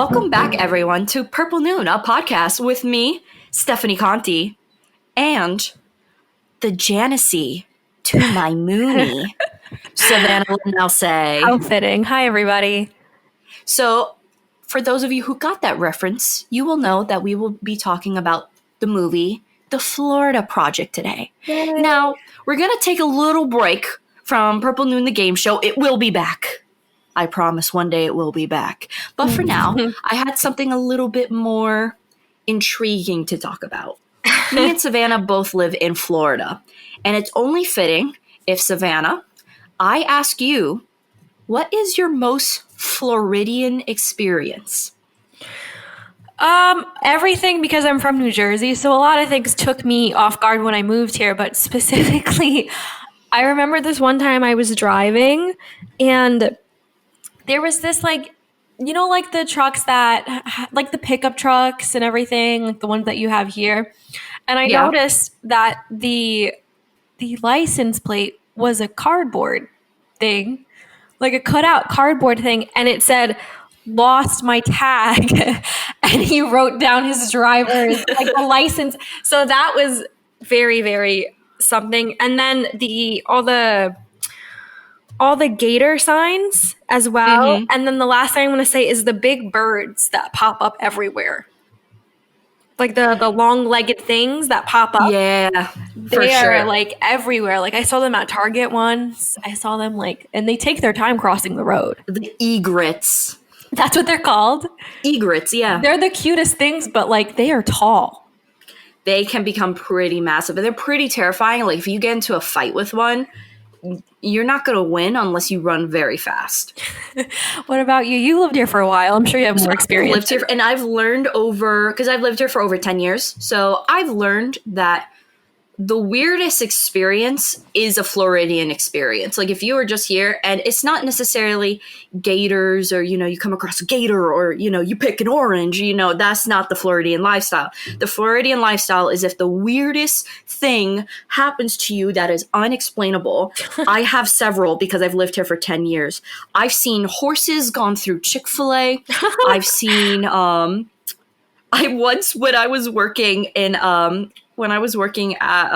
Welcome back, everyone, to Purple Noon, a podcast with me, Stephanie Conti, and the Janissie to my Mooney, Savanna Lanausse. How fitting. Hi, everybody. So, for those of you who got that reference, you will know that we will be talking about the movie The Florida Project today. Yay. Now, we're going to take a little break from Purple Noon, the game show. It will be back. I promise one day it will be back. But for now, I had something a little bit more intriguing to talk about. Me and Savanna both live in Florida. And it's only fitting if, Savanna, I ask you, what is your most Floridian experience? Everything, because I'm from New Jersey, so a lot of things took me off guard when I moved here, but specifically, I remember this one time I was driving, and there was this, like, you know, like the trucks that, like the pickup trucks and everything, like the ones that you have here, and I noticed that the license plate was a cardboard thing, like a cutout cardboard thing, and it said, "Lost my tag," and he wrote down his driver's, like, the license. So that was very, very something. And then all the gator signs as well. Mm-hmm. And then the last thing I'm going to say is the big birds that pop up everywhere. Like the long-legged things that pop up. Yeah, they are like everywhere. Like I saw them at Target once. I saw them and they take their time crossing the road. The egrets. That's what they're called. Egrets, yeah. They're the cutest things, but like they are tall. They can become pretty massive, and they're pretty terrifying. Like if you get into a fight with one, you're not going to win unless you run very fast. What about you? You lived here for a while. I'm sure you have more experience. I've lived here, and I've learned because I've lived here for over 10 years. So I've learned that the weirdest experience is a Floridian experience. Like if you were just here, and it's not necessarily gators or, you come across a gator or, you pick an orange, that's not the Floridian lifestyle. The Floridian lifestyle is if the weirdest thing happens to you that is unexplainable. I have several because I've lived here for 10 years. I've seen horses gone through Chick-fil-A. I've seen, when I was working at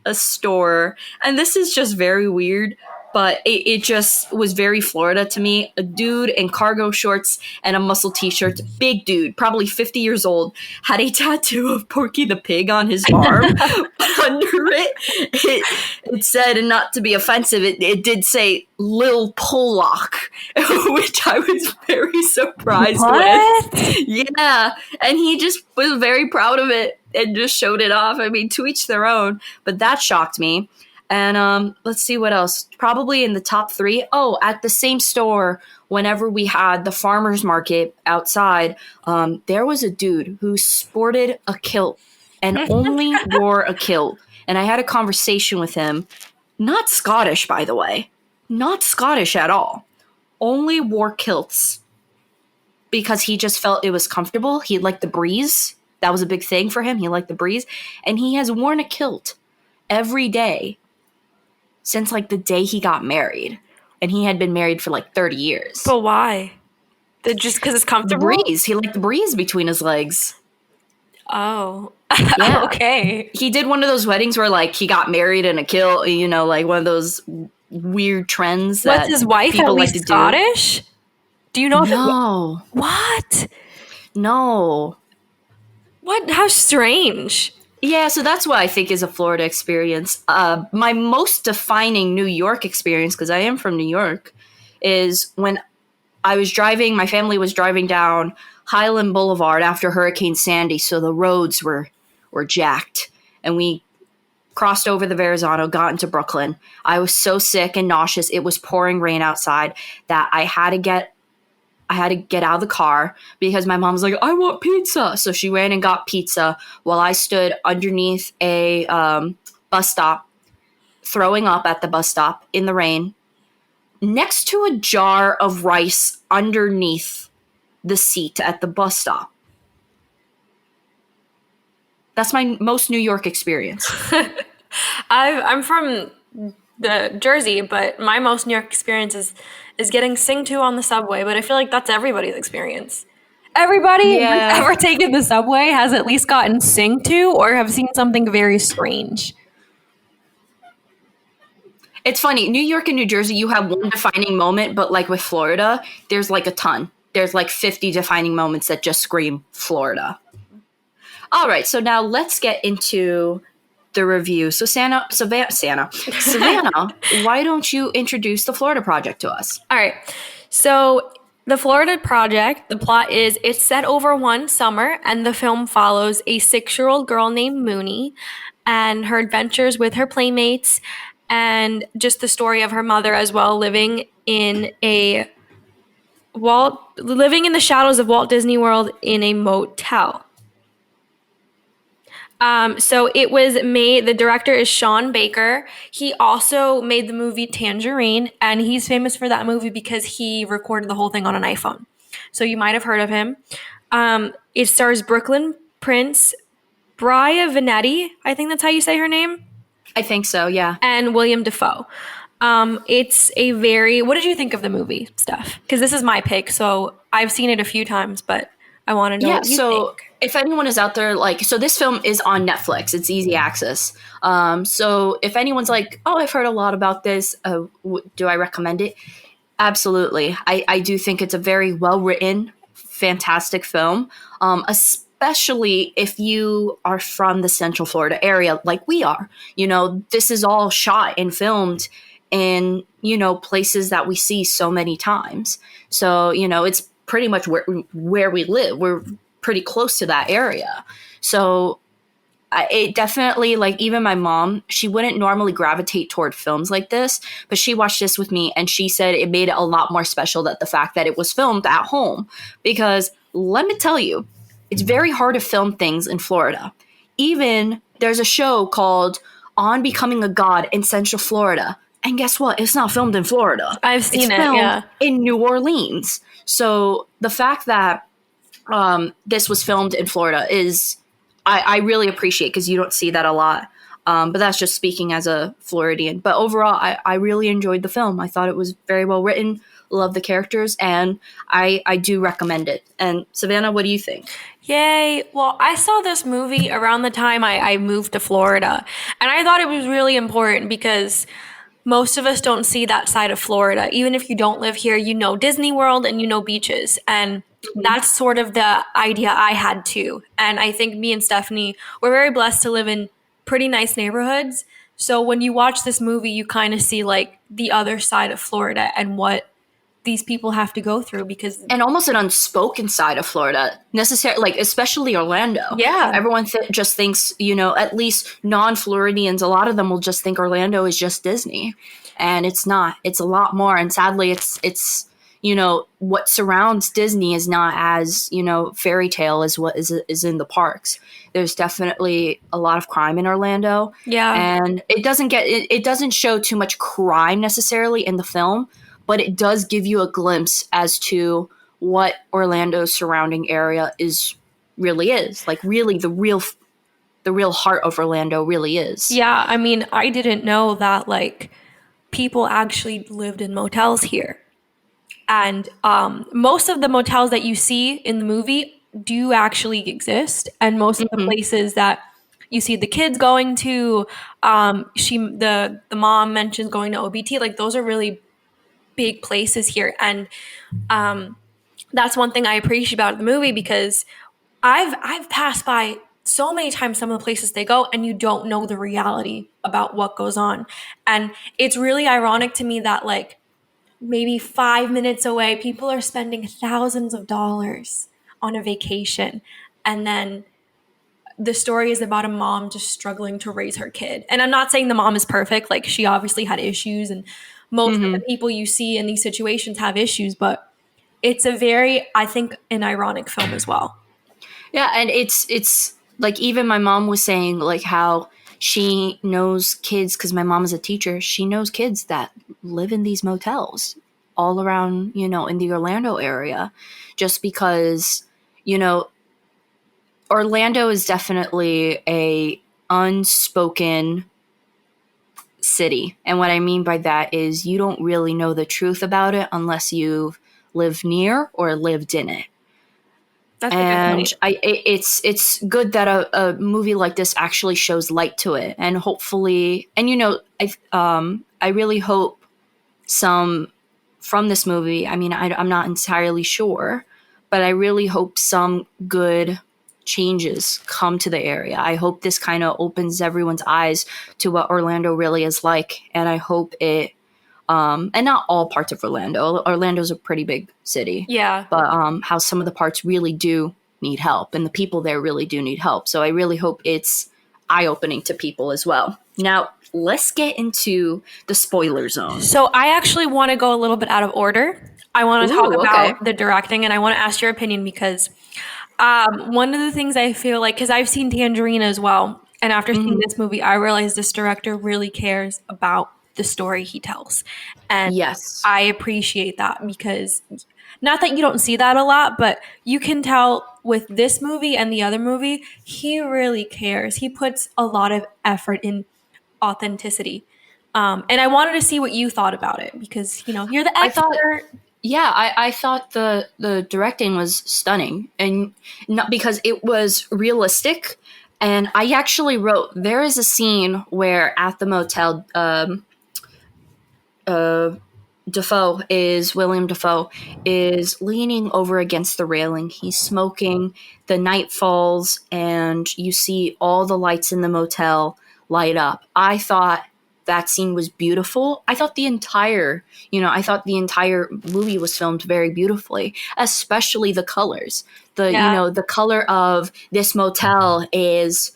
a store, and this is just very weird, but it just was very Florida to me. A dude in cargo shorts and a muscle t-shirt, big dude, probably 50 years old, had a tattoo of Porky the Pig on his arm. But under it said, and not to be offensive, it did say Lil Pollock, which I was very surprised with. Yeah, and he just was very proud of it and just showed it off. I mean, to each their own, but that shocked me. And let's see what else. Probably in the top 3. Oh, at the same store, whenever we had the farmer's market outside, there was a dude who sported a kilt and only wore a kilt. And I had a conversation with him. Not Scottish, by the way. Not Scottish at all. Only wore kilts because he just felt it was comfortable. He liked the breeze. That was a big thing for him. He liked the breeze. And he has worn a kilt every day since the day he got married. And he had been married for 30 years. But why? Just because it's comfortable? The breeze. He liked the breeze between his legs. Oh. Yeah. Okay. He did one of those weddings where he got married in a kilt, one of those weird trends that his wife people at least like to Scottish? Do you know? No. What? No. What? How strange. Yeah, so that's what I think is a Florida experience. My most defining New York experience, because I am from New York, is when I was driving, my family was driving down Highland Boulevard after Hurricane Sandy, so the roads were jacked. And we crossed over the Verrazano, got into Brooklyn. I was so sick and nauseous. It was pouring rain outside that I had to get out of the car because my mom was like, I want pizza. So she ran and got pizza while I stood underneath a bus stop, throwing up at the bus stop in the rain, next to a jar of rice underneath the seat at the bus stop. That's my most New York experience. I'm from the Jersey, but my most New York experience is getting sing to on the subway. But I feel like that's everybody's experience. Everybody who's Yeah. ever taken the subway has at least gotten synced to or have seen something very strange. It's funny, New York and New Jersey, you have one defining moment, but like with Florida, there's like a ton. There's like 50 defining moments that just scream Florida. All right, so now let's get into the review. So Savannah, why don't you introduce the Florida Project to us? All right. So the Florida Project, the plot is it's set over one summer, and the film follows a 6-year-old girl named Mooney and her adventures with her playmates, and just the story of her mother as well, living in the shadows of Walt Disney World in a motel. So it was made, the director is Sean Baker. He also made the movie Tangerine, and he's famous for that movie because he recorded the whole thing on an iPhone. So you might have heard of him. It stars Brooklyn Prince, Bria Vanetti, I think that's how you say her name, I think so, yeah. and William Dafoe. It's a very, what did you think of the movie, Steph? Because this is my pick, so I've seen it a few times, but I want to know what you think. If anyone is out there, like, so this film is on Netflix. It's easy access. So if anyone's like, oh, I've heard a lot about this, do I recommend it? Absolutely. I do think it's a very well-written, fantastic film, especially if you are from the Central Florida area like we are. You know, this is all shot and filmed in, you know, places that we see so many times. So, you know, it's pretty much where we live. We're pretty close to that area. So it definitely, like, even my mom, she wouldn't normally gravitate toward films like this, but she watched this with me and she said it made it a lot more special, that the fact that it was filmed at home. Because let me tell you, it's very hard to film things in Florida. Even there's a show called On Becoming a God in Central Florida. And guess what? It's not filmed in Florida. I've seen it's it, filmed yeah. in New Orleans. So the fact that this was filmed in Florida is, I really appreciate, because you don't see that a lot. But that's just speaking as a Floridian. But overall, I really enjoyed the film. I thought it was very well written, love the characters, and I do recommend it. And Savannah, what do you think? Yay. Well, I saw this movie around the time I moved to Florida, and I thought it was really important because most of us don't see that side of Florida. Even if you don't live here, you know Disney World and you know beaches. And that's sort of the idea I had too. And I think me and Stephanie, we're very blessed to live in pretty nice neighborhoods. So when you watch this movie, you kind of see like the other side of Florida and what these people have to go through, because And almost an unspoken side of Florida, necessarily, like, especially Orlando. Yeah. Everyone just thinks, you know, at least non-Floridians, a lot of them will just think Orlando is just Disney. And it's not. It's a lot more. And sadly, it's you know, what surrounds Disney is not as, you know, fairy tale as what is in the parks. There's definitely a lot of crime in Orlando. Yeah. And it doesn't show too much crime necessarily in the film, but it does give you a glimpse as to what Orlando's surrounding area really is. Like, really the real heart of Orlando really is. Yeah, I mean, I didn't know that like people actually lived in motels here. And most of the motels that you see in the movie do actually exist. And most of the places that you see the kids going to, the mom mentions going to OBT, like those are really big places here. And that's one thing I appreciate about the movie, because I've passed by so many times some of the places they go, and you don't know the reality about what goes on. And it's really ironic to me that like maybe 5 minutes away, people are spending thousands of dollars on a vacation. And then the story is about a mom just struggling to raise her kid. And I'm not saying the mom is perfect. Like, she obviously had issues, and most of the people you see in these situations have issues, but it's a very, I think, an ironic film as well. Yeah, and it's like, even my mom was saying like how she knows kids, because my mom is a teacher. She knows kids that live in these motels all around, you know, in the Orlando area, just because, you know, Orlando is definitely a unspoken city. And what I mean by that is you don't really know the truth about it unless you've lived near or lived in it. That's a good And point. it's good that a movie like this actually shows light to it, and hopefully, and I really hope some from this movie. I mean, I'm not entirely sure, but I really hope some good changes come to the area. I hope this kind of opens everyone's eyes to what Orlando really is like, and I hope it and not all parts of Orlando. Orlando's a pretty big city, Yeah. but how some of the parts really do need help, and the people there really do need help. So I really hope it's eye-opening to people as well. Now, let's get into the spoiler zone. So I actually want to go a little bit out of order. I want to talk Ooh, okay. about the directing, and I want to ask your opinion because one of the things I feel like, because I've seen Tangerine as well, and after seeing Hmm. this movie, I realized this director really cares about the story he tells. And Yes. I appreciate that because not that you don't see that a lot, but you can tell with this movie and the other movie, he really cares. He puts a lot of effort in authenticity. And I wanted to see what you thought about it because, you're the I thought expert. Yeah, I thought the directing was stunning, and not because it was realistic. And I actually wrote, there is a scene where at the motel, uh, William Defoe is leaning over against the railing. He's smoking. The night falls, and you see all the lights in the motel light up. I thought that scene was beautiful. I thought the entire movie was filmed very beautifully, especially the colors. Yeah. The color of this motel is,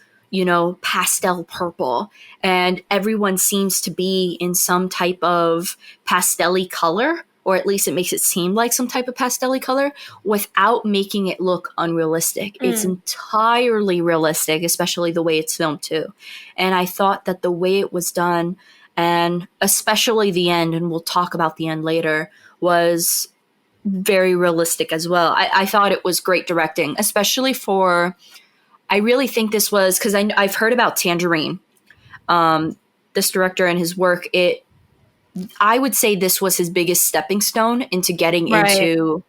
pastel purple, and everyone seems to be in some type of pastel-y color, or at least it makes it seem like some type of pastel-y color, without making it look unrealistic. It's Mm. entirely realistic, especially the way it's filmed too. And I thought that the way it was done, and especially the end, and we'll talk about the end later, was very realistic as well. I thought it was great directing, especially for, I really think this was, because I've heard about Tangerine, this director and his work. I would say this was his biggest stepping stone into getting Right. into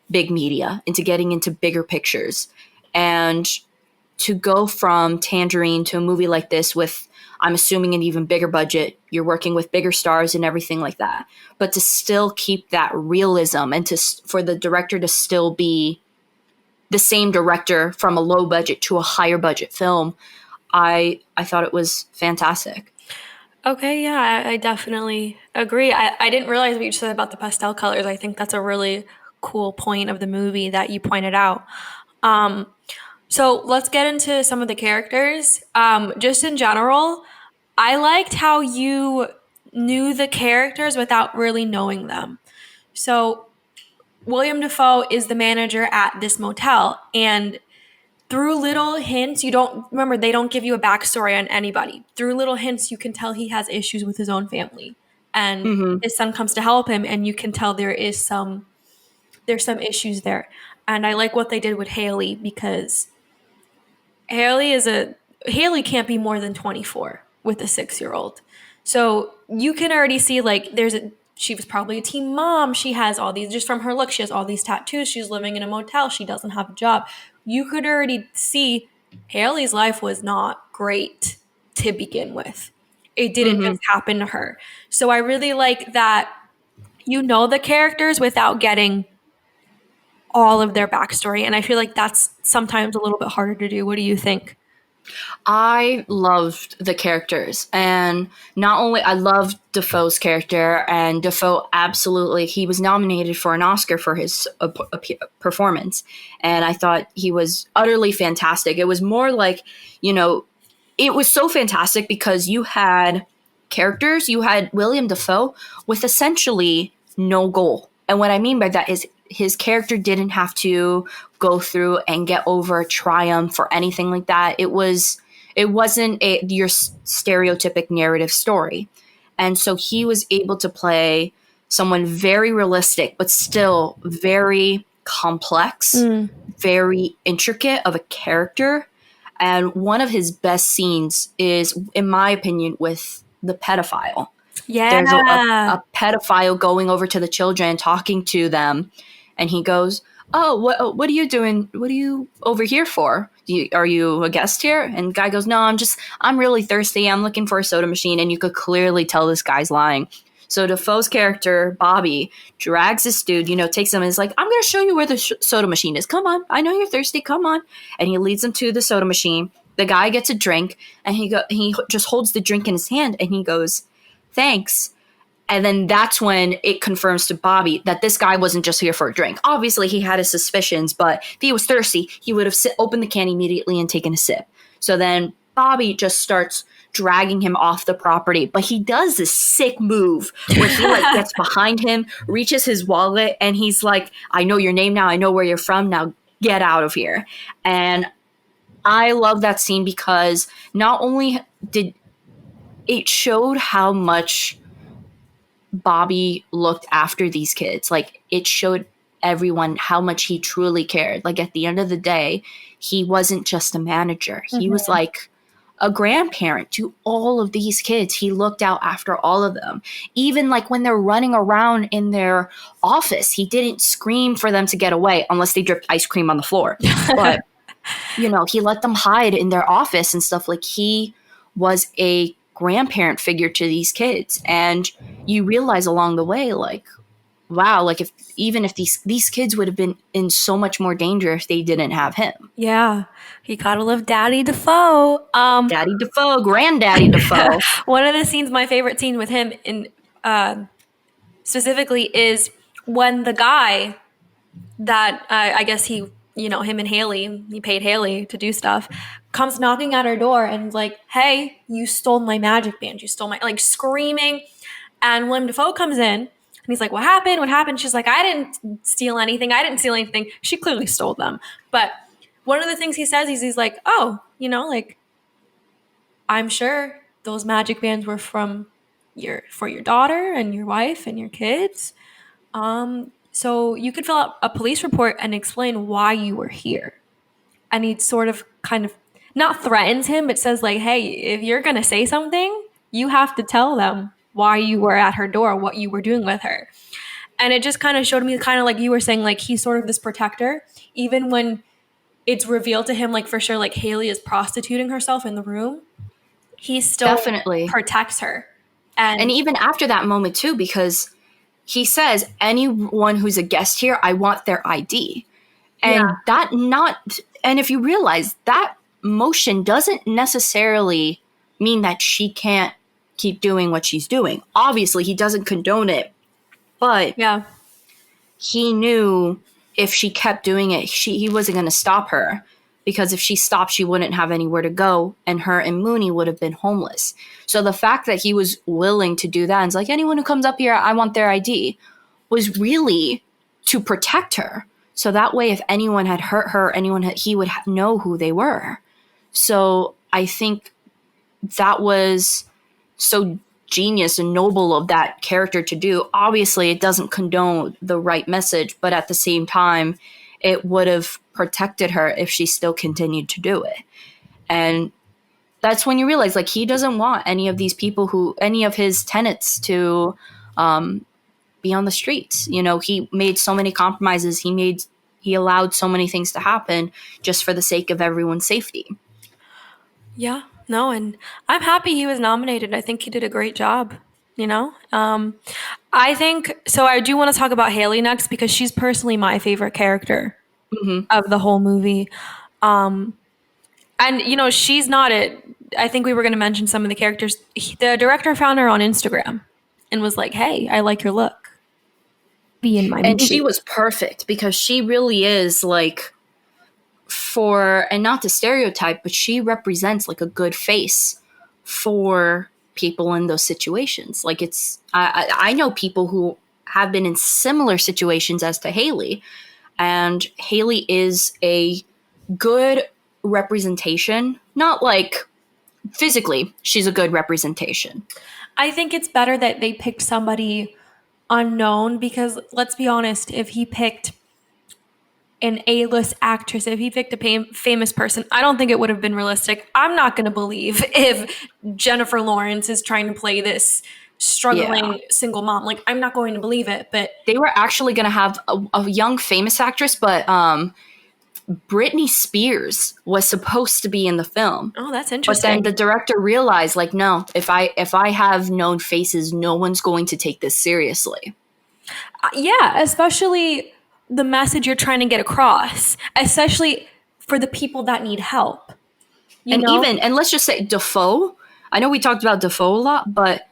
big media, into getting into bigger pictures. And to go from Tangerine to a movie like this with, I'm assuming, an even bigger budget, you're working with bigger stars and everything like that, but to still keep that realism, and for the director to still be the same director from a low budget to a higher budget film, I thought it was fantastic. Okay, yeah, I definitely agree. I didn't realize what you said about the pastel colors. I think that's a really cool point of the movie that you pointed out. Um, so let's get into some of the characters. Just in general, I liked how you knew the characters without really knowing them. So William Defoe is the manager at this motel, and through little hints, you don't remember, they don't give you a backstory on anybody. Through little hints, you can tell he has issues with his own family. And Mm-hmm. his son comes to help him, and you can tell there's some issues there. And I like what they did with Haley because Haley can't be more than 24 with a 6-year-old. So you can already see like she was probably a teen mom. She has all these, just from her look, she has all these tattoos. She's living in a motel. She doesn't have a job. You could already see Haley's life was not great to begin with. It didn't Mm-hmm. just happen to her. So I really like that you know the characters without getting all of their backstory. And I feel like that's sometimes a little bit harder to do. What do you think? I loved the characters, and not only I loved Defoe's character, and Defoe absolutely, he was nominated for an Oscar for his performance, and I thought he was utterly fantastic. It was more like, it was so fantastic because you had characters, you had William Defoe with essentially no goal. And what I mean by that is his character didn't have to go through and get over a triumph or anything like that. It wasn't your stereotypic narrative story. And so he was able to play someone very realistic, but still very complex, Mm. very intricate of a character. And one of his best scenes is, in my opinion, with the pedophile. There's Yeah. a pedophile going over to the children, talking to them, and he goes, oh, what are you doing? What are you over here for? Are you a guest here? And the guy goes, no, I'm really thirsty. I'm looking for a soda machine. And you could clearly tell this guy's lying. So Defoe's character, Bobby, drags this dude, takes him and is like, I'm going to show you where the soda machine is. Come on. I know you're thirsty. Come on. And he leads him to the soda machine. The guy gets a drink and he just holds the drink in his hand and he goes, thanks. And then that's when it confirms to Bobby that this guy wasn't just here for a drink. Obviously, he had his suspicions, but if he was thirsty, he would have opened the can immediately and taken a sip. So then Bobby just starts dragging him off the property. But he does this sick move where he gets behind him, reaches his wallet, and he's like, I know your name now. I know where you're from. Now get out of here. And I love that scene because not only did it showed how much Bobby looked after these kids. Like, it showed everyone how much he truly cared. Like, at the end of the day, he wasn't just a manager. He was like a grandparent to all of these kids. He looked out after all of them. Even like when they're running around in their office, he didn't scream for them to get away unless they dripped ice cream on the floor. But, he let them hide in their office and stuff. Like, he was a grandparent figure to these kids. And you realize along the way, like, wow, like if these kids would have been in so much more danger if they didn't have him. Yeah. You gotta love Daddy Defoe. Daddy Defoe, Granddaddy Defoe. One of the scenes, my favorite scene with him in specifically is when the guy that I guess him and Haley, he paid Haley to do stuff, comes knocking at her door and is like, hey, you stole my magic band. You stole my, like, screaming. And Willem Dafoe comes in and he's like, what happened? What happened? She's like, I didn't steal anything. I didn't steal anything. She clearly stole them. But one of the things he says is he's like, oh, like, I'm sure those magic bands were for your daughter and your wife and your kids. So you could fill out a police report and explain why you were here. And he sort of kind of not threatens him, but says like, hey, if you're going to say something, you have to tell them why you were at her door, what you were doing with her. And it just kind of showed me, kind of like you were saying, like, he's sort of this protector, even when it's revealed to him, like, for sure, like, Haley is prostituting herself in the room. He still definitely protects her. And even after that moment too, because he says, anyone who's a guest here, I want their ID. And and if you realize that motion doesn't necessarily mean that she can't keep doing what she's doing. Obviously, he doesn't condone it, but he knew if she kept doing it, he wasn't going to stop her, because if she stopped, she wouldn't have anywhere to go, and her and Mooney would have been homeless. So the fact that he was willing to do that, and it's like, anyone who comes up here, I want their ID, was really to protect her. So that way, if anyone had hurt her, he would know who they were. So I think that was so genius and noble of that character to do. Obviously, it doesn't condone the right message, but at the same time, it would have protected her if she still continued to do it. And that's when you realize, like, he doesn't want any of these people any of his tenants to be on the streets. He made so many compromises. He allowed so many things to happen just for the sake of everyone's safety. Yeah, no, and I'm happy he was nominated. I think he did a great job, I think, so I do want to talk about Haley next, because she's personally my favorite character of the whole movie. And, she's not I think we were going to mention some of the characters. The director found her on Instagram and was like, hey, I like your look. Be in my movie. And she was perfect, because she really is like, and not to stereotype, but she represents like a good face for people in those situations. Like, I know people who have been in similar situations as to Haley, and Haley is a good representation, not like physically, she's a good representation. I think it's better that they picked somebody unknown, because let's be honest, if he picked an A-list actress, if he picked a famous person, I don't think it would have been realistic. I'm not going to believe if Jennifer Lawrence is trying to play this struggling single mom. Like, I'm not going to believe it, but They were actually going to have a young famous actress, but Britney Spears was supposed to be in the film. oh, that's But interesting. then the director realized, like, no, if I have known faces, no one's going to take this seriously. Yeah, especially the message you're trying to get across, especially for the people that need help. And let's just say Defoe. I know we talked about Defoe a lot, but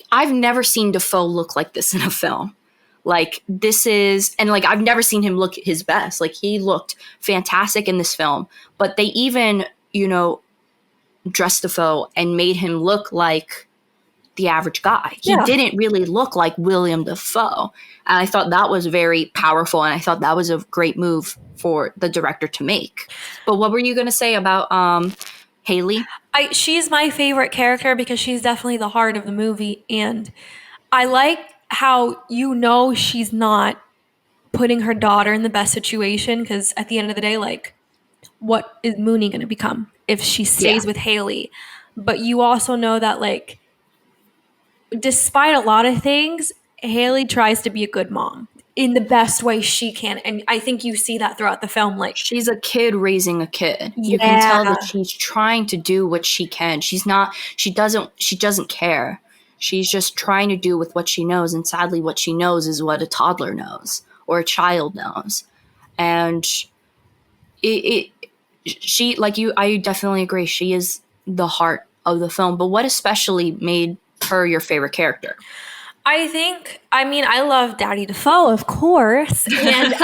I've never seen Defoe look like this in a film. Like, I've never seen him look his best. Like, he looked fantastic in this film, but they even, dressed Defoe and made him look like the average guy. He didn't really look like William Defoe. And I thought that was very powerful, and I thought that was a great move for the director to make. But what were you going to say about Haley? She's my favorite character because she's definitely the heart of the movie, and I like how she's not putting her daughter in the best situation, because at the end of the day, like, what is Mooney going to become if she stays with Haley? But you also know that, like, despite a lot of things, Haley tries to be a good mom in the best way she can. And I think you see that throughout the film. Like, she's a kid raising a kid. You can tell that she's trying to do what she can. She doesn't care. She's just trying to do with what she knows. And sadly, what she knows is what a toddler knows or a child knows. And she, like you, I definitely agree. She is the heart of the film. But what especially made her your favorite character? I love Daddy Defoe, of course. And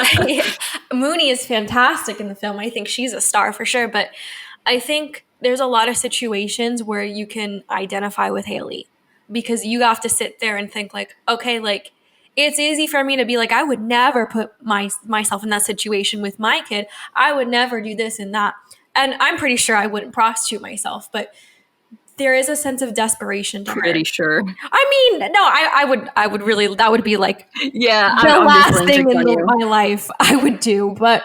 Mooney is fantastic in the film. I think she's a star for sure. But I think there's a lot of situations where you can identify with Haley, because you have to sit there and think, like, okay, like, it's easy for me to be like, I would never put myself in that situation with my kid. I would never do this and that. And I'm pretty sure I wouldn't prostitute myself, but there is a sense of desperation to her. Pretty sure. I mean, no, I would really, that would be like the I'm last thing in my life I would do. But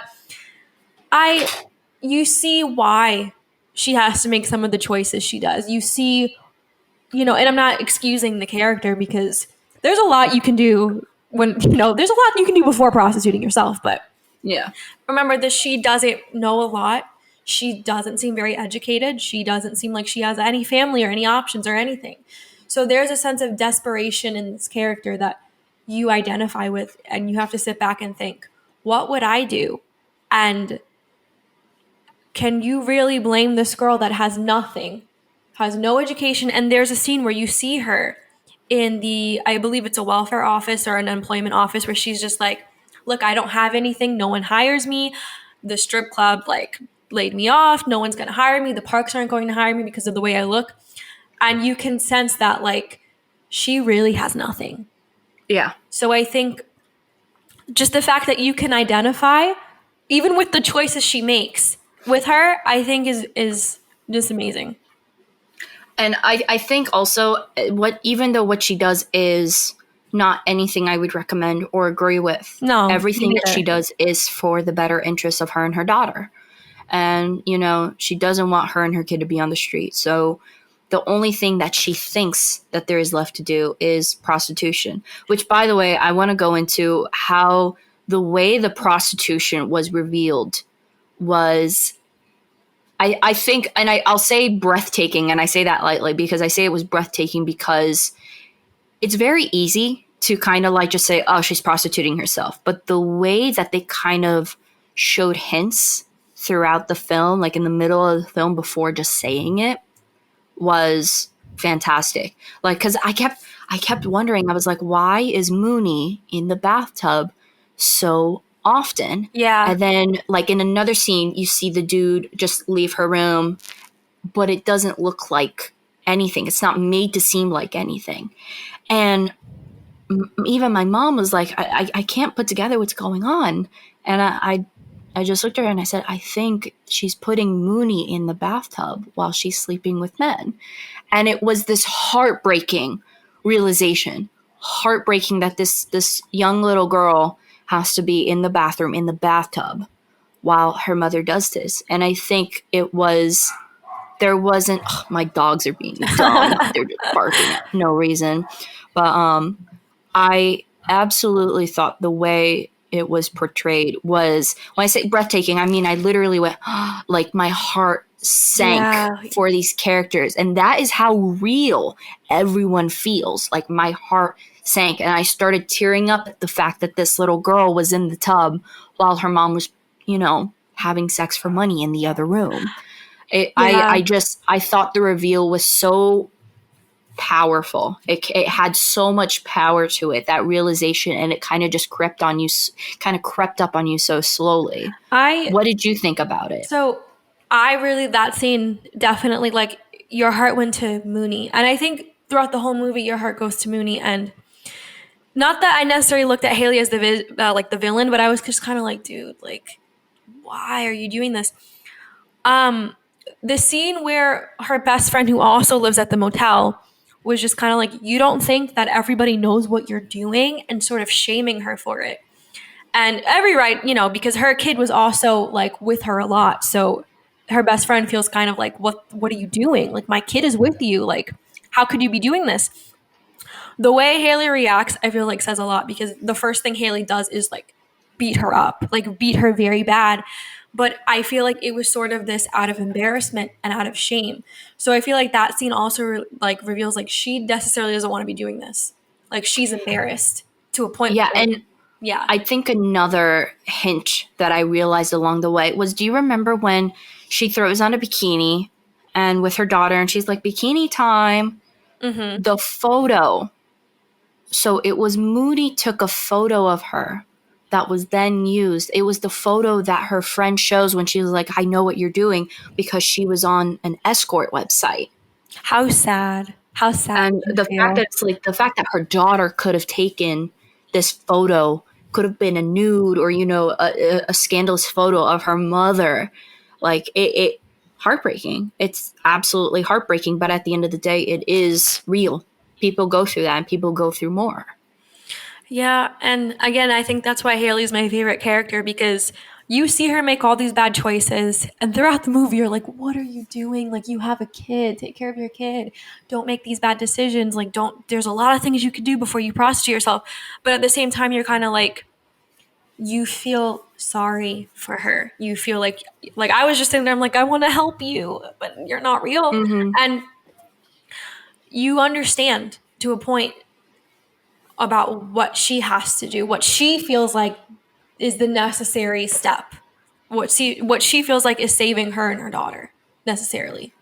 you see why she has to make some of the choices she does. You see, and I'm not excusing the character, because there's a lot you can do there's a lot you can do before prostituting yourself. But remember that she doesn't know a lot. She doesn't seem very educated. She doesn't seem like she has any family or any options or anything. So there's a sense of desperation in this character that you identify with, and you have to sit back and think, what would I do? And can you really blame this girl that has nothing, has no education? And there's a scene where you see her in I believe it's a welfare office or an employment office, where she's just like, look, I don't have anything. No one hires me. The strip club, like, laid me off. No one's going to hire me. The parks aren't going to hire me because of the way I look. And you can sense that, like, she really has nothing. Yeah. So I think just the fact that you can identify, even with the choices she makes with her, I think is just amazing. And I think also even though what she does is not anything I would recommend or agree with. No. Everything that she does is for the better interests of her and her daughter. And, she doesn't want her and her kid to be on the street. So the only thing that she thinks that there is left to do is prostitution, which, by the way, I want to go into how the way the prostitution was revealed was, I think, and I'll say breathtaking, and I say that lightly because I say it was breathtaking because it's very easy to kind of like just say, oh, she's prostituting herself. But the way that they kind of showed hints throughout the film, like in the middle of the film before just saying it, was fantastic. Like, because I kept wondering, I was like, why is Mooney in the bathtub so often? Yeah. And then, like, in another scene, you see the dude just leave her room, but it doesn't look like anything. It's not made to seem like anything. And even my mom was like, I can't put together what's going on. And I just looked at her and I said, I think she's putting Mooney in the bathtub while she's sleeping with men. And it was this heartbreaking realization, heartbreaking that this young little girl has to be in the bathroom, in the bathtub, while her mother does this. And I think it was there wasn't, my dogs are being dumb. They're just barking at no reason. But I absolutely thought the way it was portrayed was, when I say breathtaking, I mean, I literally went, like my heart sank for these characters. And that is how real everyone feels. Like my heart sank. And I started tearing up at the fact that this little girl was in the tub while her mom was, having sex for money in the other room. I thought the reveal was so powerful. It had so much power to it, that realization, and it kind of just crept up on you so slowly. What did you think about it? So that scene definitely, like, your heart went to Mooney. And I think throughout the whole movie, your heart goes to Mooney. And not that I necessarily looked at Haley as the villain, but I was just kind of like, dude, like, why are you doing this? The scene where her best friend, who also lives at the motel, was just kind of like, you don't think that everybody knows what you're doing, and sort of shaming her for it. And every right, because her kid was also like with her a lot. So her best friend feels kind of like, what are you doing? Like, my kid is with you. Like, how could you be doing this? The way Haley reacts, I feel like says a lot, because the first thing Haley does is like beat her up, like beat her very bad. But I feel like it was sort of this out of embarrassment and out of shame. So I feel like that scene also like reveals like she necessarily doesn't want to be doing this. Like, she's embarrassed to a point. Yeah, and I think another hint that I realized along the way was, do you remember when she throws on a bikini and with her daughter and she's like, bikini time? Mm-hmm. The photo. So it was Moody took a photo of her that was then used. It was the photo that her friend shows when she was like, I know what you're doing, because she was on an escort website. How sad. How sad. And the fact that her daughter could have taken this photo, could have been a nude or, a scandalous photo of her mother. Like, it heartbreaking. It's absolutely heartbreaking. But at the end of the day, it is real. People go through that, and people go through more. Yeah, and again, I think that's why Haley's my favorite character, because you see her make all these bad choices, and throughout the movie, you're like, what are you doing? Like, you have a kid. Take care of your kid. Don't make these bad decisions. Like, there's a lot of things you could do before you prostitute yourself. But at the same time, you're kind of like, you feel sorry for her. You feel like I was just sitting there, I'm like, I want to help you, but you're not real. Mm-hmm. And you understand to a point about what she has to do, what she feels like is the necessary step, what she feels like is saving her and her daughter necessarily.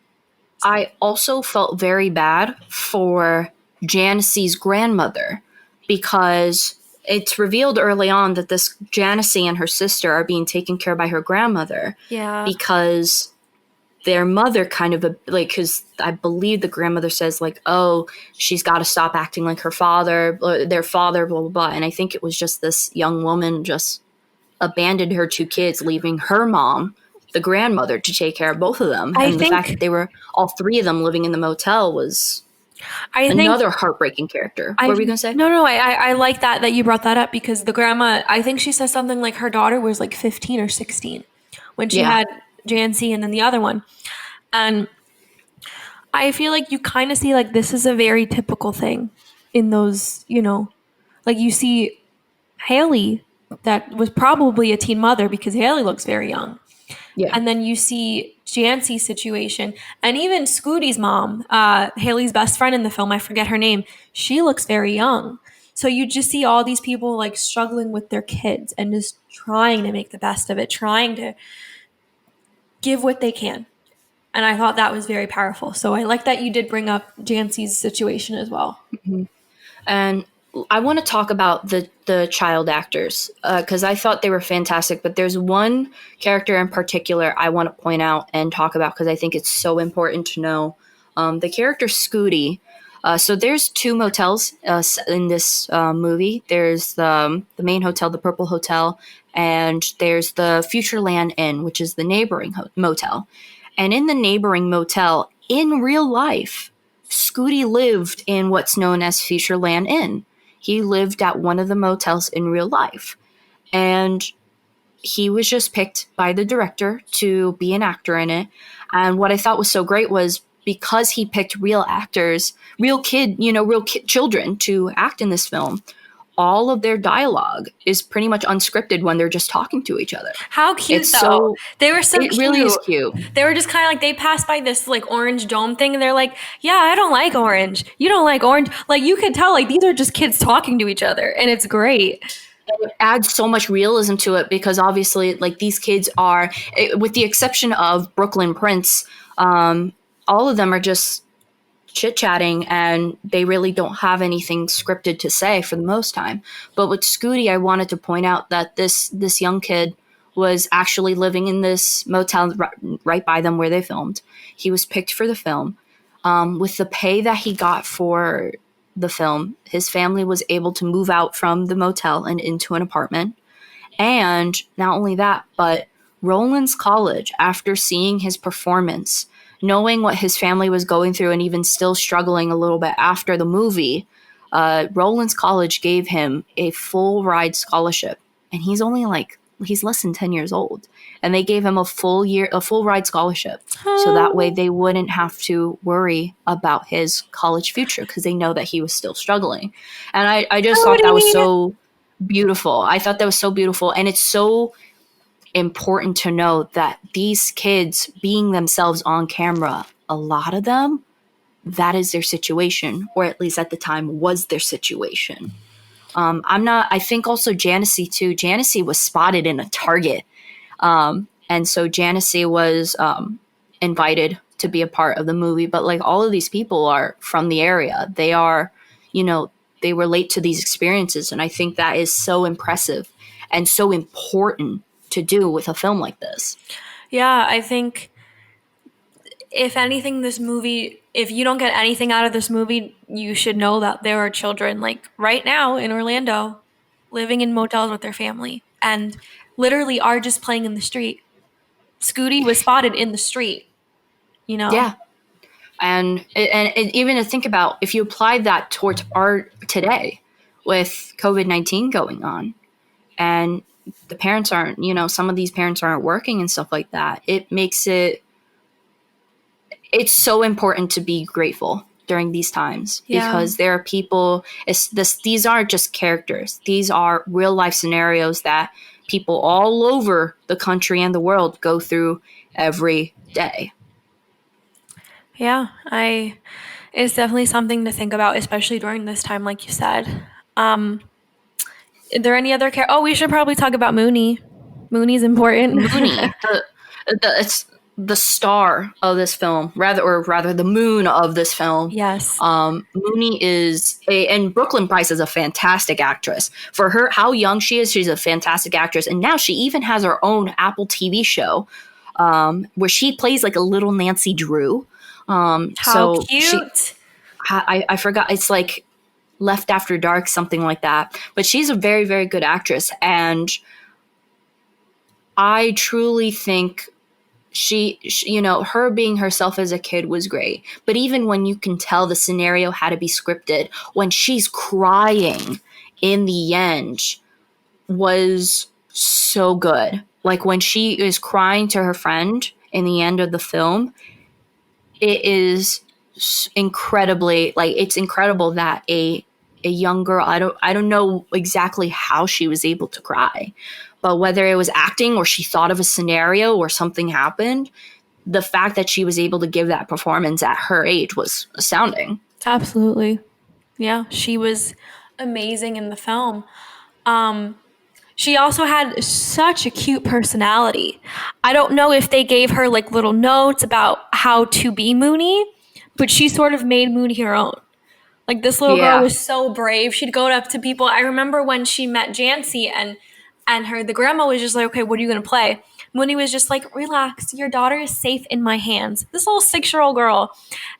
I also felt very bad for Janice's grandmother, because it's revealed early on that this Janice and her sister are being taken care of by her grandmother. Yeah. Because their mother kind of, like, because I believe the grandmother says, like, oh, she's got to stop acting like her father, their father, blah, blah, blah. And I think it was just this young woman just abandoned her two kids, leaving her mom, the grandmother, to take care of both of them. The fact that they were, all three of them, living in the motel was another heartbreaking character. What were you going to say? No, I like that you brought that up, because the grandma, I think she says something like her daughter was like 15 or 16 when she had Jancy and then the other one. And I feel like you kind of see like this is a very typical thing in those, like you see Haley that was probably a teen mother, because Haley looks very young. Yeah. And then you see Jancy's situation, and even Scooty's mom, Haley's best friend in the film, I forget her name, she looks very young. So you just see all these people like struggling with their kids and just trying to make the best of it, trying to give what they can. And I thought that was very powerful. So I like that you did bring up Jancy's situation as well. Mm-hmm. And I want to talk about the child actors, because I thought they were fantastic. But there's one character in particular I want to point out and talk about, because I think it's so important to know. The character Scooty. So there's two motels in this movie. There's the main hotel, the Purple Hotel, and there's the Futureland Inn, which is the neighboring motel. And in the neighboring motel, in real life, Scooty lived in what's known as Futureland Inn. He lived at one of the motels in real life. And he was just picked by the director to be an actor in it. And what I thought was so great was because he picked real actors, children to act in this film, all of their dialogue is pretty much unscripted when they're just talking to each other. How cute, It's though. so They were so it cute. really is cute. They were just kind of like, they passed by this like orange dome thing and they're like, yeah, I don't like orange. You don't like orange. Like, you could tell like these are just kids talking to each other, and it's great. It adds so much realism to it because obviously, like, these kids are, with the exception of Brooklyn Prince, all of them are just chit-chatting and they really don't have anything scripted to say for the most time. But with Scooty, I wanted to point out that this young kid was actually living in this motel right by them where they filmed. He was picked for the film. With the pay that he got for the film, his family was able to move out from the motel and into an apartment. And not only that, but Roland's college, after seeing his performance, knowing what his family was going through and even still struggling a little bit after the movie, Roland's college gave him a full ride scholarship. And he's less than 10 years old. And they gave him a full ride scholarship. So that way they wouldn't have to worry about his college future because they know that he was still struggling. And I just thought that was so beautiful. I thought that was so beautiful. And it's so important to know that these kids being themselves on camera, a lot of them, that is their situation, or at least at the time was their situation. I think also Janessie too. Janessie was spotted in a Target. And so Janessie was invited to be a part of the movie. But like all of these people are from the area. They are, they relate to these experiences. And I think that is so impressive and so important to do with a film like this. Yeah, I think if anything, this movie, if you don't get anything out of this movie, you should know that there are children like right now in Orlando living in motels with their family and literally are just playing in the street. Scooty was spotted in the street, Yeah. And even to think about, if you applied that towards art today with COVID-19 going on and the parents aren't, some of these parents aren't working and stuff like that, it makes it's so important to be grateful during these times because there are people, these aren't just characters. These are real life scenarios that people all over the country and the world go through every day. Yeah, it's definitely something to think about, especially during this time, like you said. Are there any other we should probably talk about Mooney. Mooney's important. Mooney, it's the star of this film, rather the moon of this film. Yes. Mooney and Brooklyn Price is a fantastic actress. For her, how young she is, she's a fantastic actress. And now she even has her own Apple TV show where she plays like a little Nancy Drew. How cute. I forgot. It's like Left After Dark, something like that. But she's a very, very good actress. And I truly think she, her being herself as a kid was great. But even when you can tell the scenario had to be scripted, when she's crying in the end was so good. Like when she is crying to her friend in the end of the film, it is incredibly, it's incredible that a young girl, I don't know exactly how she was able to cry, but whether it was acting or she thought of a scenario or something happened, the fact that she was able to give that performance at her age was astounding. Absolutely. Yeah, she was amazing in the film. She also had such a cute personality. I don't know if they gave her like little notes about how to be Mooney, but she sort of made Mooney her own. Like this little girl was so brave. She'd go up to people. I remember when she met Janessie and the grandma was just like, okay, what are you going to play? Mooney was just like, relax. Your daughter is safe in my hands. This little 6-year-old girl.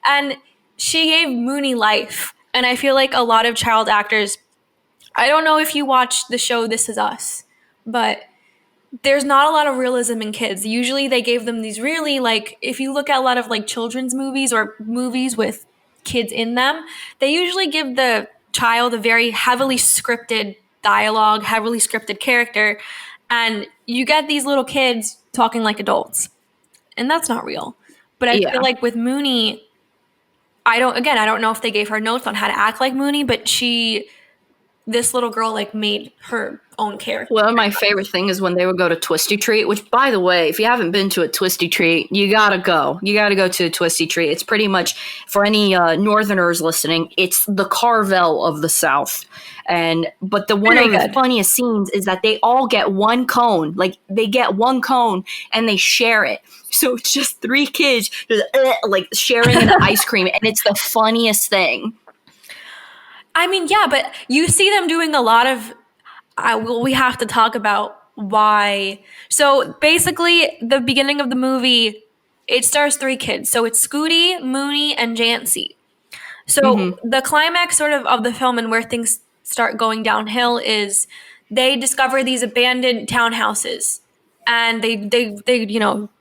And she gave Mooney life. And I feel like a lot of child actors, I don't know if you watch the show This Is Us, but there's not a lot of realism in kids. Usually they gave them these really, if you look at a lot of children's movies or movies with kids in them, they usually give the child a very heavily scripted dialogue, heavily scripted character. And you get these little kids talking like adults. And that's not real. But I feel Yeah. like with Mooney, I don't know if they gave her notes on how to act like Mooney, but this little girl like made her own character. One of my favorite things is when they would go to Twisty Treat, which, by the way, if you haven't been to a Twisty Treat, you gotta go. You gotta go to a Twisty Treat. It's pretty much, for any Northerners listening, it's the Carvel of the South. But one of the funniest scenes is that they all get one cone. Like, they get one cone and they share it. So it's just three kids just, like sharing an ice cream, and it's the funniest thing. I mean, yeah, but you see them doing a lot of. We have to talk about why. So basically, the beginning of the movie, it stars three kids. So it's Scooty, Mooney, and Jancy. So the climax sort of the film and where things start going downhill is they discover these abandoned townhouses, and they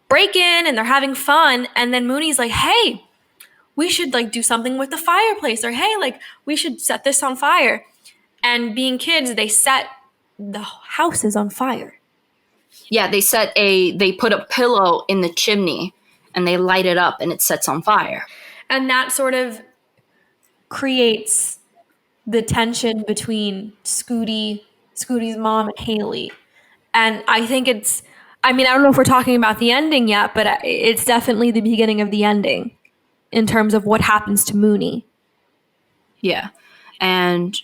break in and they're having fun, and then Mooney's like, "Hey, we should like do something with the fireplace," or "Hey, like we should set this on fire." And being kids, they set the houses on fire. Yeah, they put a pillow in the chimney and they light it up and it sets on fire. And that sort of creates the tension between Scooty's mom, and Haley. And I think I don't know if we're talking about the ending yet, but it's definitely the beginning of the ending in terms of what happens to Mooney. Yeah. And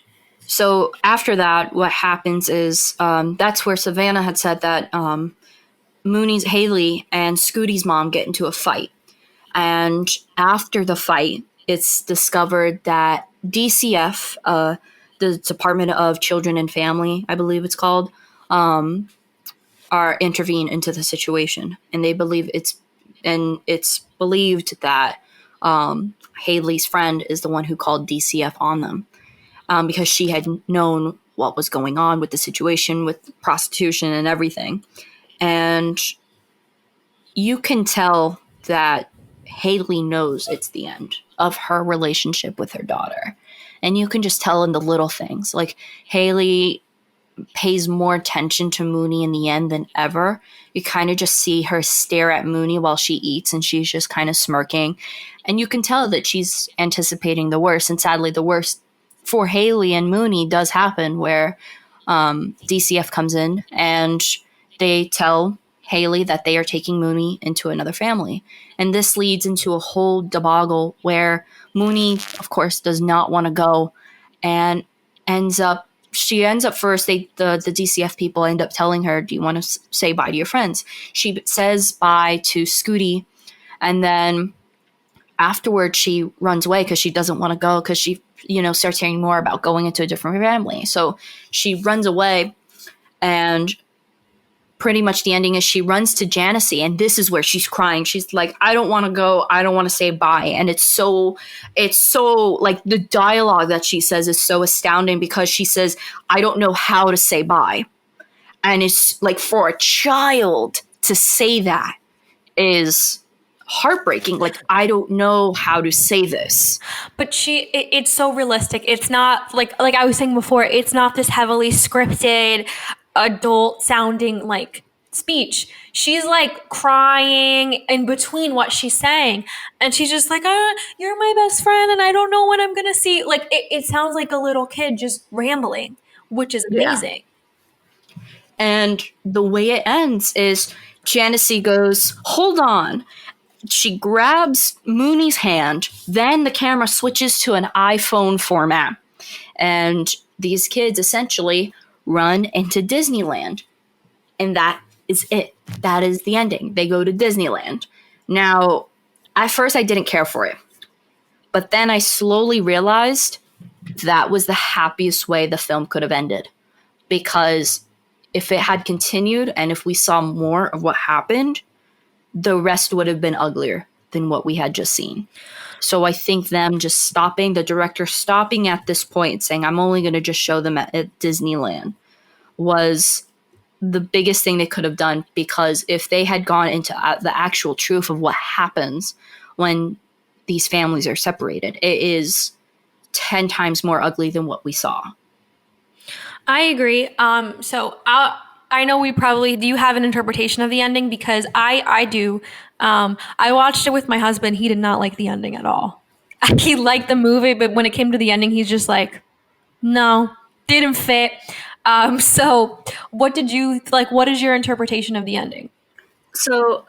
so after that, what happens is that's where Savanna had said that Mooney's Haley and Scooty's mom get into a fight. And after the fight, it's discovered that DCF, the Department of Children and Family, I believe it's called, are intervene into the situation. And they believe it's believed that Haley's friend is the one who called DCF on them. Because she had known what was going on with the situation, with prostitution and everything. And you can tell that Haley knows it's the end of her relationship with her daughter. And you can just tell in the little things. Like, Haley pays more attention to Mooney in the end than ever. You kind of just see her stare at Mooney while she eats, and she's just kind of smirking. And you can tell that she's anticipating the worst. And sadly, the worst for Haley and Mooney does happen, where DCF comes in and they tell Haley that they are taking Mooney into another family. And this leads into a whole debacle where Mooney, of course, does not want to go, and she ends up first, the DCF people end up telling her, "Do you want to say bye to your friends?" She says bye to Scooty, and then afterwards she runs away because she doesn't want to go, because she starts hearing more about going into a different family. So she runs away, and pretty much the ending is she runs to Janice, and this is where she's crying. She's like, "I don't want to go. I don't want to say bye." And it's so like, the dialogue that she says is so astounding, because she says, "I don't know how to say bye." And it's like, for a child to say that is heartbreaking. Like, I don't know how to say this. But it's so realistic. It's not like I was saying before, it's not this heavily scripted, adult sounding like speech. She's like crying in between what she's saying, and she's just like, "You're my best friend and I don't know when I'm gonna see you." Like, it sounds like a little kid just rambling, which is amazing. Yeah. And the way it ends is Janice goes, "Hold on." She grabs Mooney's hand, then the camera switches to an iPhone format, and these kids essentially run into Disneyland. And that is it. That is the ending. They go to Disneyland. Now, at first I didn't care for it, but then I slowly realized that was the happiest way the film could have ended, because if it had continued and if we saw more of what happened, the rest would have been uglier than what we had just seen. So I think them just stopping, the director stopping at this point, saying, "I'm only going to just show them at Disneyland," was the biggest thing they could have done. Because if they had gone into the actual truth of what happens when these families are separated, it is 10 times more ugly than what we saw. I agree. So I know do you have an interpretation of the ending? Because I do. I watched it with my husband. He did not like the ending at all. He liked the movie, but when it came to the ending, he's just like, no, didn't fit. So what did you like? What is your interpretation of the ending? So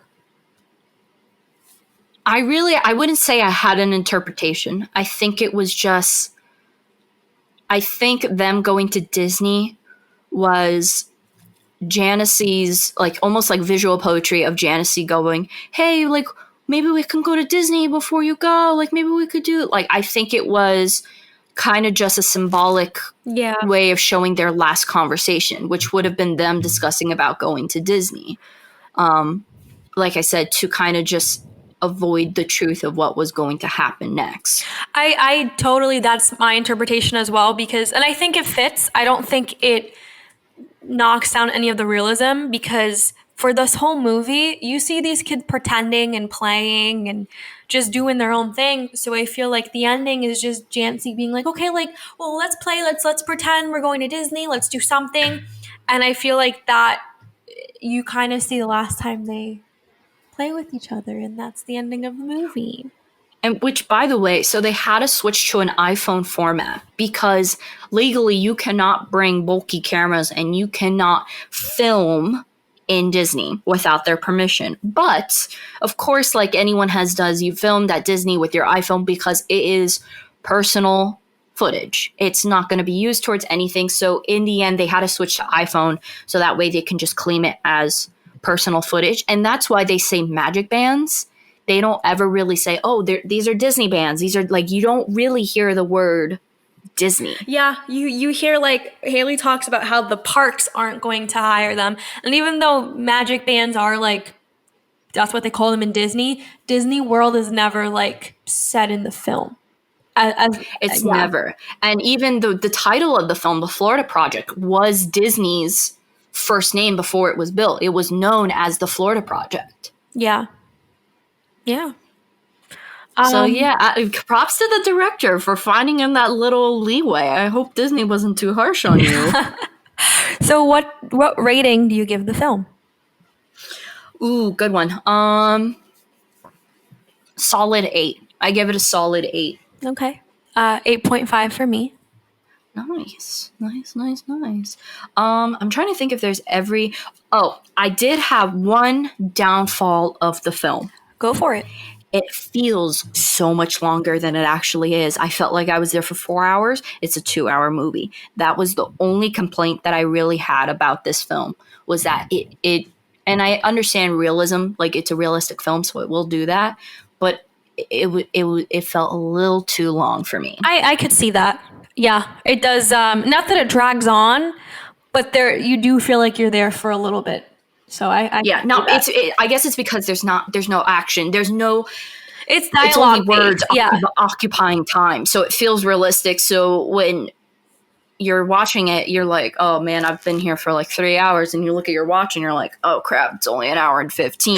I wouldn't say I had an interpretation. I think it was just, I think them going to Disney was Janice's, like, almost like visual poetry of Janice going, hey, like, maybe we can go to Disney before you go. Like, maybe we could do it. Like, I think it was kind of just a symbolic way of showing their last conversation, which would have been them discussing about going to Disney. Like I said, to kind of just avoid the truth of what was going to happen next. I totally, that's my interpretation as well, because, and I think it fits. I don't think it knocks down any of the realism, because for this whole movie, you see these kids pretending and playing and just doing their own thing. So I feel like the ending is just Jancy being like, okay, like, well, let's play, let's pretend we're going to Disney, let's do something. And I feel like that you kind of see the last time they play with each other, and that's the ending of the movie. And which, by the way, so they had to switch to an iPhone format because legally you cannot bring bulky cameras and you cannot film in Disney without their permission. But of course, like anyone does, you filmed at Disney with your iPhone because it is personal footage. It's not going to be used towards anything. So in the end, they had to switch to iPhone so that way they can just claim it as personal footage. And that's why they say magic bands. They don't ever really say, oh, these are Disney bands. These are, like, you don't really hear the word Disney. Yeah, you hear, like, Haley talks about how the parks aren't going to hire them. And even though magic bands are, like, that's what they call them in Disney, Disney World is never, like, set in the film. It's never. And even the title of the film, The Florida Project, was Disney's first name before it was built. It was known as The Florida Project. Yeah. Yeah. So props to the director for finding him that little leeway. I hope Disney wasn't too harsh on you. So what rating do you give the film? Ooh, good one. Solid 8. I give it a solid 8. Okay. 8.5 for me. Nice. I'm trying to think if there's I did have one downfall of the film. Go for it. It feels so much longer than it actually is. I felt like I was there for 4 hours. It's a 2-hour movie. That was the only complaint that I really had about this film, was that it and I understand realism, like it's a realistic film, so it will do that, but it felt a little too long for me. I could see that. Yeah, it does. Not that it drags on, but you do feel like you're there for a little bit. So I guess it's because there's no action. There's no. It's dialogue. It's only words occupying time, so it feels realistic. So when you're watching it, you're like, oh man, I've been here for like 3 hours, and you look at your watch and you're like, oh crap, it's only 1 hour and 15.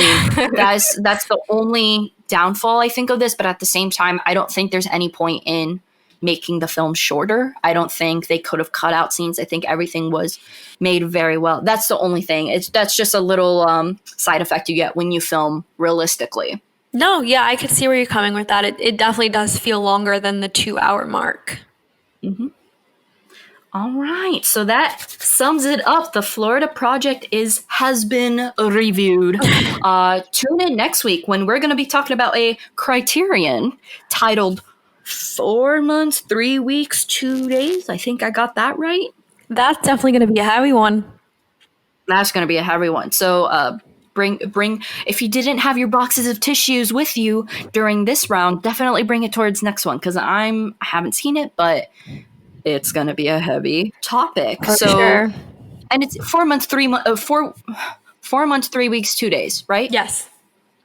That's the only downfall I think of this. But at the same time, I don't think there's any point in making the film shorter. I don't think they could have cut out scenes. I think everything was made very well. That's the only thing. That's just a little side effect you get when you film realistically. No, yeah, I could see where you're coming with that. It definitely does feel longer than the 2-hour mark. Mm-hmm. All right, so that sums it up. The Florida Project has been reviewed. Tune in next week when we're going to be talking about a Criterion titled 4 months, 3 weeks, 2 days. I think I got that right. That's definitely going to be a heavy one. That's going to be a heavy one. So bring if you didn't have your boxes of tissues with you during this round, definitely bring it towards next one, because I haven't seen it, but it's going to be a heavy topic. For sure. And it's 4 months, 4 months, 3 weeks, 2 days, right? Yes.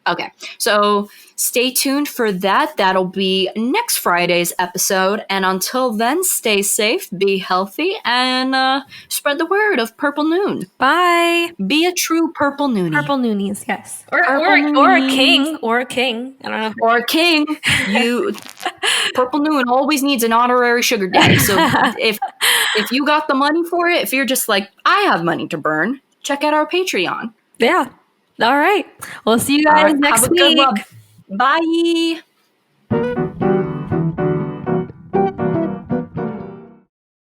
Okay, so stay tuned for that. That'll be next Friday's episode. And until then, stay safe, be healthy, and spread the word of Purple Noon. Bye. Be a true Purple Noonie. Purple Noonies, yes. Or a king. Or a king. I don't know. Or a king. Purple Noon always needs an honorary sugar daddy. So if you got the money for it, if you're just like, I have money to burn, check out our Patreon. Yeah. All right. We'll see you All guys right, have next a good week. one. Bye.